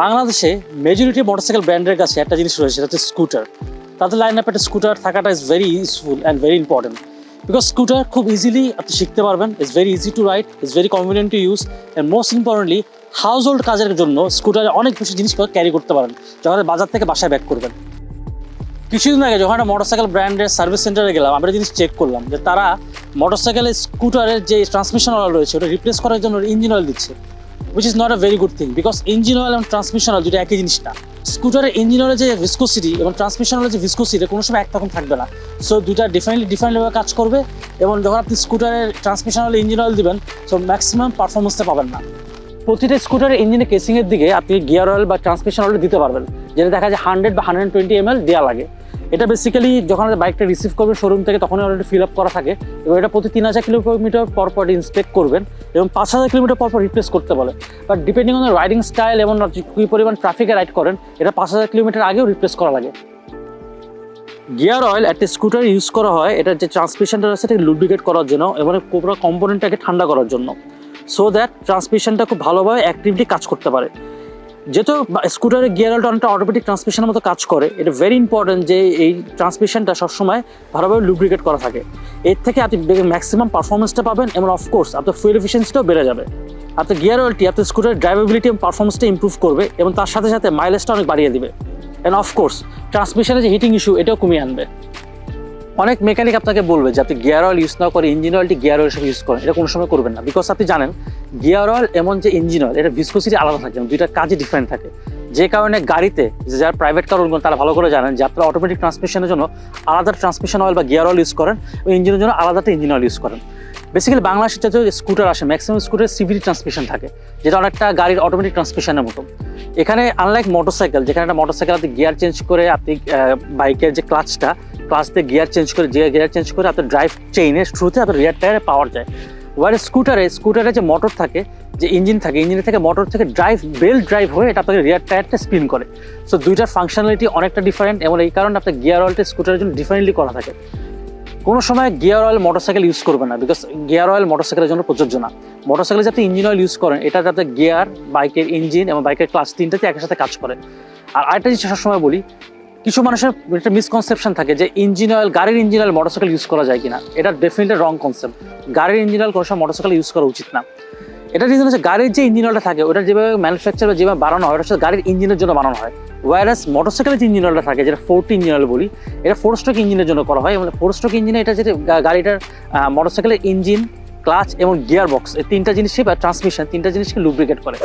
বাংলাদেশে majority motorcycle ব্র্যান্ডের কাছে একটা জিনিস রয়েছে, সেটা হচ্ছে স্কুটার। তাদের লাইন আপ একটা স্কুটার থাকাটা is very useful and very important, because scooter খুব ইজিলি আপনি শিখতে পারবেন, it's very easy to ride, it's very convenient to use, and most importantly house hold কাজের জন্য স্কুটারে অনেক বেশি জিনিসপত্র ক্যারি করতে পারেন যখন বাজার থেকে বাসায় ব্যাক করবেন। কিছুদিন আগে যখন একটা মোটরসাইকেল ব্র্যান্ডের সার্ভিস সেন্টারে গেলাম, আমরা জিনিস চেক করলাম যে তারা মোটরসাইকেলের স্কুটারের যে ট্রান্সমিশন অয়েল রয়েছে ওটা রিপ্লেস করার জন্য ইঞ্জিন অয়েল দিচ্ছে, which is not a very good thing, because engine oil এবং ট্রান্সমিশন অয়েল দুটো একই জিনিস না। স্কুটারের ইঞ্জিন অয়েলের যে ভিসকোসিটি এবং ট্রান্সমিশন অয়েলের যে ভিসকোসিটি কোনো সময় একরকম থাকবে না। সো দুইটা ডিফারেন্টভাবে কাজ করবে, এবং যখন আপনি স্কুটারের ট্রান্সমিশন অয়েল ইঞ্জিন অয়েল দিবেন, সো ম্যাক্সিমাম পারফরমেন্সটা পাবেন না। প্রতিটা স্কুটারের ইঞ্জিনের কেসিংয়ের দিকে আপনি গিয়ার অয়েল বা ট্রান্সমিশন অয়েল দিতে পারবেন, যেটা দেখা যায় 100 বা 120 ml দেওয়া লাগে। এটা বেসিক্যালি যখন বাইকটা রিসিভ করবে শোরুম থেকে তখনই অলরেডি ফিল আপ করা থাকে, এবং এটা প্রতি 3000 কিলোমিটার পর ইন্সপেক্ট করবেন এবং 5000 কিলোমিটার পর রিপ্লেস করতে বলে। But depending on riding style এবং কী পরিমাণ ট্রাফিকে রাইড করেন, এটা 5000 কিলোমিটার আগেও রিপ্লেস করা লাগে। গিয়ার অয়েল একটা স্কুটার ইউজ করা হয় এটার যে ট্রান্সমিশনটা আছে সেটাকে লুব্রিকেট করার জন্য এবং পুরো কম্পোনেন্টটাকে ঠান্ডা করার জন্য, সো দ্যাট ট্রান্সমিশনটা খুব ভালোভাবে অ্যাক্টিভলি কাজ করতে পারে। যেহেতু স্কুটারের গিয়ার অয়েলটা অনেকটা অটোমেটিক ট্রান্সমিশনের মতো কাজ করে, এটা ভেরি ইম্পর্টেন্ট যে এই ট্রান্সমিশনটা সবসময় ভালোভাবে লুব্রিকেট করা থাকে। এর থেকে আপনি ম্যাক্সিমাম পারফরমেন্সটা পাবেন এবং অফকোর্স আপনার ফুয়েল এফিসিয়েন্সিটাও বেড়ে যাবে। আপনার গিয়ার অয়েলটি আপনার স্কুটারের ড্রাইভেবিলিটি এবং পারফরমেন্সটা ইম্প্রুভ করবে এবং তার সাথে সাথে মাইলেজটা অনেক বাড়িয়ে দিবে, অ্যান্ড অফকোর্স ট্রান্সমিশনের যে হিটিং ইস্যু এটাও কমিয়ে আনবে। অনেক মেকানিক আপনাকে বলবে যে আপনি গিয়ার অয়েল ইউজ না করে ইঞ্জিন অয়েলটি গিয়ার অয়েল হিসেবে ইউজ করেন, এটা কোনো সময় করবেন না, বিকজ আপনি জানেন গিয়ার অয়েল এবং যে ইঞ্জিন অয়েল এটা ভিসকোসিটি আলাদা থাকে, দুইটা কাজই ডিফারেন্ট থাকে। যে কারণে গাড়িতে যারা প্রাইভেট কার তারা ভালো করে জানেন যে আপনারা অটোমেটিক ট্রান্সমিশনের জন্য আলাদা ট্রান্সমিশন অয়েল বা গিয়ার অয়েল ইউজ করেন এবং ইঞ্জিনের জন্য আলাদাটা ইঞ্জিন অয়েল ইউজ করেন। বেসিক্যালি বাংলাদেশে যে স্কুটার আসে ম্যাক্সিমাম স্কুটারের সিভিটি ট্রান্সমিশন থাকে, যেটা অনেকটা গাড়ির অটোমেটিক ট্রান্সমিশনের মতো। এখানে আনলাইক মোটরসাইকেল, যেখানে একটা মোটরসাইকেল আপনি গিয়ার চেঞ্জ করে আপনি বাইকের যে ক্লাচ দিয়ে গিয়ার চেঞ্জ করে আপনার ড্রাইভ চেইনের থ্রুতে আপনার রিয়ার টায়ারে পাওয়ার যায়। ওয়ার স্কুটারে যে মোটর থাকে, যে ইঞ্জিন থাকে, ইঞ্জিনের থেকে মোটর থেকে বেল্ট ড্রাইভ হয়ে এটা আপনাকে রিয়ার টায়ারটা স্পিন করে। সো দুইটার ফাংশনালিটি অনেকটা ডিফারেন্ট, এবং এই কারণে আপনার গিয়ার অয়েলটা স্কুটারের জন্য ডিফারেন্টলি করা থাকে। কোনো সময় গিয়ার অয়েল মোটরসাইকেল ইউজ করবে না, বিকজ গিয়ার অয়েল মোটরসাইকেলের জন্য প্রযোজ্য না। মোটরসাইকেলে যে আপনি ইঞ্জিন অয়েল ইউজ করেন, এটা যাতে গিয়ার, বাইকের ইঞ্জিন এবং বাইকের ক্লাচ তিনটাতে একই সাথে কাজ করে। আর আরেকটা জিনিস সবসময় বলি, কিছু মানুষের একটা মিসকনসেপশন থাকে যে ইঞ্জিন অয়েল, গাড়ির ইঞ্জিন অয়েল মোটরসাইকেল ইউজ করা যায় কিনা। এটা ডেফিনেটলি রং কনসেপ্ট। গাড়ির ইঞ্জিন অয়েল কোনো সময় মোটরসাইকেল ইউজ করা উচিত না। এটা রিজন হচ্ছে গাড়ির যে ইঞ্জিন অয়েলটা থাকে ওটা যেভাবে ম্যানুফ্যাকচার বা যেভাবে বানানো হয়, ওটা হচ্ছে গাড়ির ইঞ্জিনের জন্য বানানো হয়। ওয়ারাস মোটরসাইকেলের যে ইঞ্জিন অয়েলটা থাকে, যেটা 4 ইঞ্জিন অয়েল বলি, এটা 4 স্ট্রোক ইঞ্জিনের জন্য করা হয়। এবং 4 স্ট্রোক ইঞ্জিনে এটা যেটা গাড়িটার মোটরসাইকেলের ইঞ্জিন, ক্লাচ এবং গিয়ার বক্স, এই তিনটা জিনিসই বা ট্রান্সমিশন, তিনটা জিনিসকে লুব্রিকেট করে।